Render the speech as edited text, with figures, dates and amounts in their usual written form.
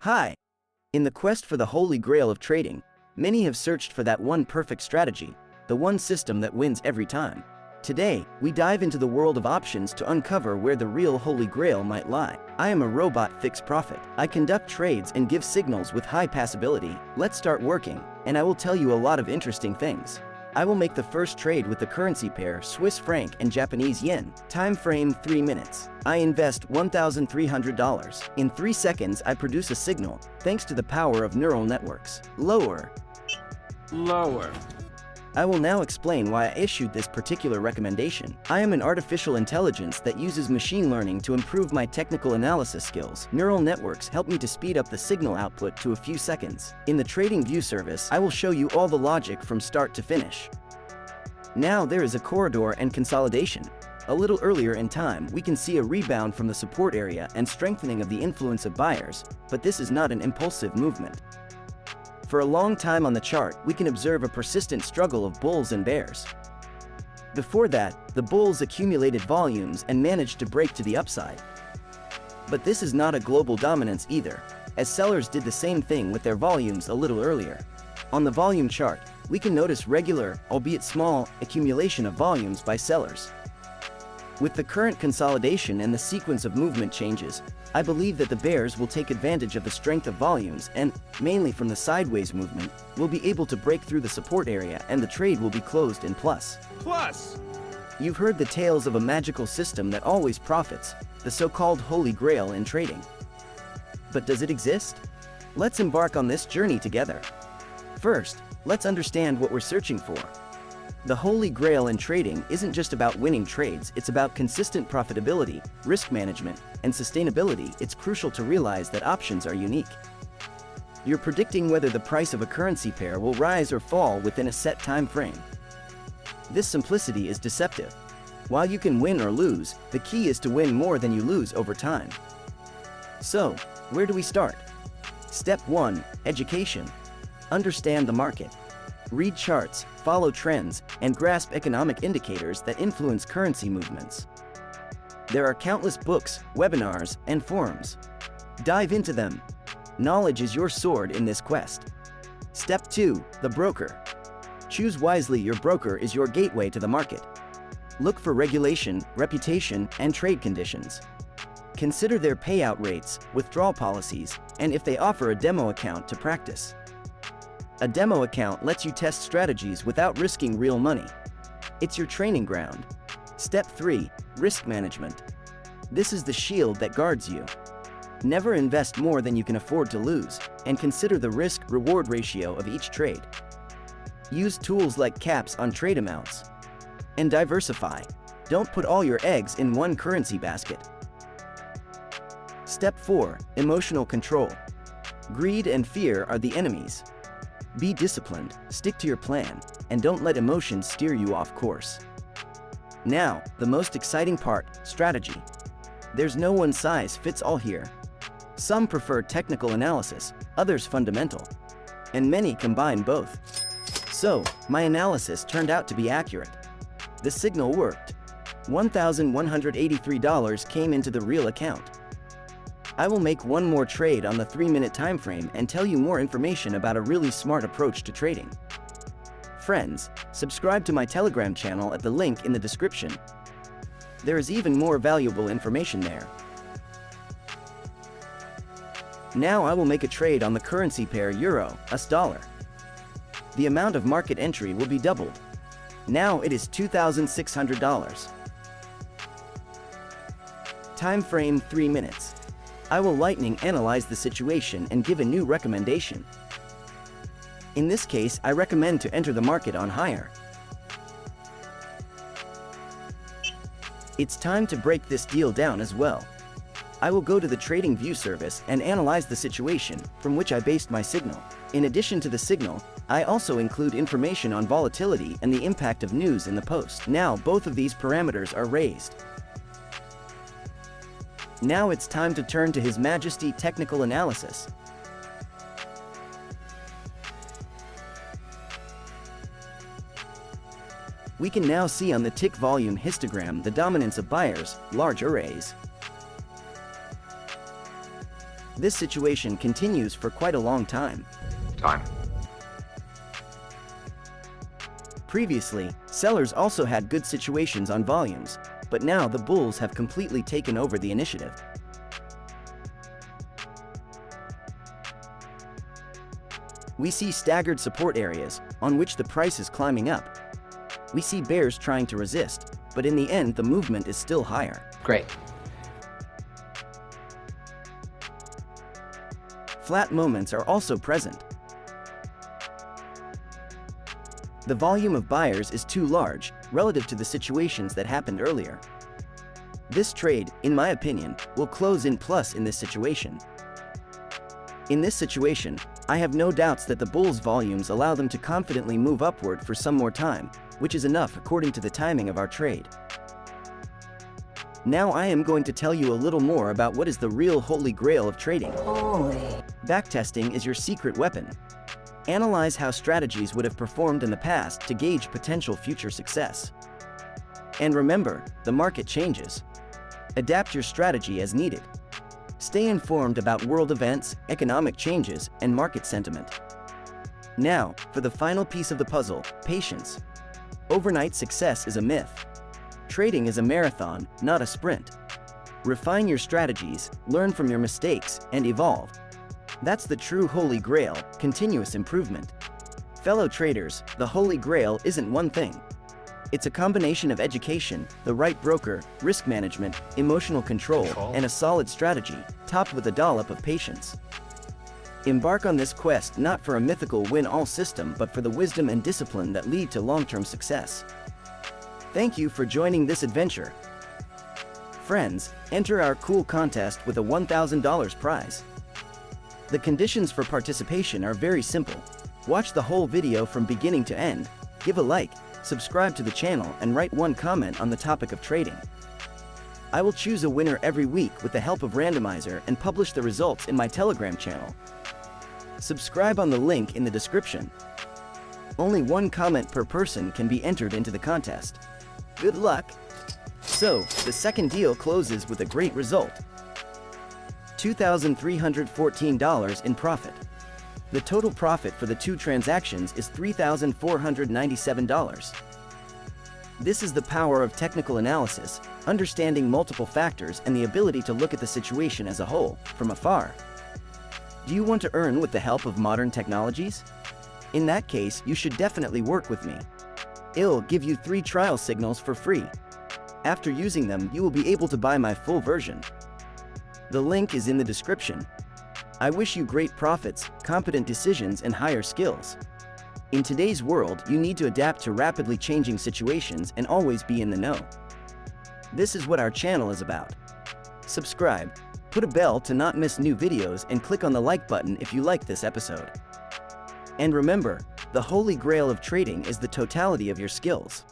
Hi! In the quest for the holy grail of trading, many have searched for that one perfect strategy, the one system that wins every time. Today, we dive into the world of options to uncover where the real holy grail might lie. I am a robot FixProfit. I conduct trades and give signals with high passability. Let's start working, and I will tell you a lot of interesting things. I will make the first trade with the currency pair Swiss franc and Japanese yen. Time frame 3 minutes. I invest $1,300. In 3 seconds I produce a signal, thanks to the power of neural networks. Lower. I will now explain why I issued this particular recommendation. I am an artificial intelligence that uses machine learning to improve my technical analysis skills. Neural networks help me to speed up the signal output to a few seconds. In the Trading View service, I will show you all the logic from start to finish. Now there is a corridor and consolidation. A little earlier in time, we can see a rebound from the support area and strengthening of the influence of buyers, but this is not an impulsive movement. For a long time on the chart, we can observe a persistent struggle of bulls and bears. Before that, the bulls accumulated volumes and managed to break to the upside. But this is not a global dominance either, as sellers did the same thing with their volumes a little earlier. On the volume chart, we can notice regular, albeit small, accumulation of volumes by sellers. With the current consolidation and the sequence of movement changes, I believe that the bears will take advantage of the strength of volumes and, mainly from the sideways movement, will be able to break through the support area and the trade will be closed in plus. You've heard the tales of a magical system that always profits, the so-called holy grail in trading. But does it exist? Let's embark on this journey together. First, let's understand what we're searching for. The holy grail in trading isn't just about winning trades, it's about consistent profitability, risk management, and sustainability. It's crucial to realize that options are unique. You're predicting whether the price of a currency pair will rise or fall within a set time frame. This simplicity is deceptive. While you can win or lose, the key is to win more than you lose over time. So, where do we start? Step 1. Education. Understand the market. Read charts, follow trends, and grasp economic indicators that influence currency movements. There are countless books, webinars, and forums. Dive into them. Knowledge is your sword in this quest. Step 2. The broker. Choose wisely. Your broker is your gateway to the market. Look for regulation, reputation, and trade conditions. Consider their payout rates, withdrawal policies, and if they offer a demo account to practice. A demo account lets you test strategies without risking real money. It's your training ground. Step 3. Risk management. This is the shield that guards you. Never invest more than you can afford to lose, and consider the risk-reward ratio of each trade. Use tools like caps on trade amounts. And diversify. Don't put all your eggs in one currency basket. Step 4. Emotional control. Greed and fear are the enemies. Be disciplined, stick to your plan, and don't let emotions steer you off course. Now, the most exciting part, strategy. There's no one size fits all here. Some prefer technical analysis, others fundamental, and many combine both. So, my analysis turned out to be accurate. The signal worked. $1,183 came into the real account. I will make one more trade on the 3-minute time frame and tell you more information about a really smart approach to trading. Friends, subscribe to my Telegram channel at the link in the description. There is even more valuable information there. Now I will make a trade on the currency pair Euro, US dollar. The amount of market entry will be doubled. Now it is $2,600. Time frame 3 minutes. I will lightning analyze the situation and give a new recommendation. In this case, I recommend to enter the market on higher. It's time to break this deal down as well. I will go to the Trading View service and analyze the situation, from which I based my signal. In addition to the signal, I also include information on volatility and the impact of news in the post. Now both of these parameters are raised. Now it's time to turn to His Majesty technical analysis. We can now see on the tick volume histogram the dominance of buyers, large arrays. This situation continues for quite a long time. Previously, sellers also had good situations on volumes, but now the bulls have completely taken over the initiative. We see staggered support areas, on which the price is climbing up. We see bears trying to resist, but in the end the movement is still higher. Great. Flat moments are also present. The volume of buyers is too large, relative to the situations that happened earlier. This trade, in my opinion, will close in plus in this situation. In this situation, I have no doubts that the bulls' volumes allow them to confidently move upward for some more time, which is enough according to the timing of our trade. Now I am going to tell you a little more about what is the real holy grail of trading. Backtesting is your secret weapon. Analyze how strategies would have performed in the past to gauge potential future success. And remember, the market changes. Adapt your strategy as needed. Stay informed about world events, economic changes, and market sentiment. Now, for the final piece of the puzzle, patience. Overnight success is a myth. Trading is a marathon, not a sprint. Refine your strategies, learn from your mistakes, and evolve. That's the true holy grail, continuous improvement. Fellow traders, the holy grail isn't one thing. It's a combination of education, the right broker, risk management, emotional control, and a solid strategy, topped with a dollop of patience. Embark on this quest not for a mythical win-all system but for the wisdom and discipline that lead to long-term success. Thank you for joining this adventure. Friends, enter our cool contest with a $1,000 prize. The conditions for participation are very simple. Watch the whole video from beginning to end, give a like, subscribe to the channel, and write one comment on the topic of trading. I will choose a winner every week with the help of randomizer and publish the results in my Telegram channel. Subscribe on the link in the description. Only one comment per person can be entered into the contest. Good luck! So, the second deal closes with a great result. $2,314 in profit. The total profit for the two transactions is $3,497. This is the power of technical analysis, understanding multiple factors and the ability to look at the situation as a whole, from afar. Do you want to earn with the help of modern technologies? In that case, you should definitely work with me. I'll give you 3 trial signals for free. After using them, you will be able to buy my full version. The link is in the description. I wish you great profits, competent decisions, and higher skills. In today's world, you need to adapt to rapidly changing situations and always be in the know. This is what our channel is about. Subscribe, put a bell to not miss new videos, and click on the like button if you like this episode. And remember, the holy grail of trading is the totality of your skills.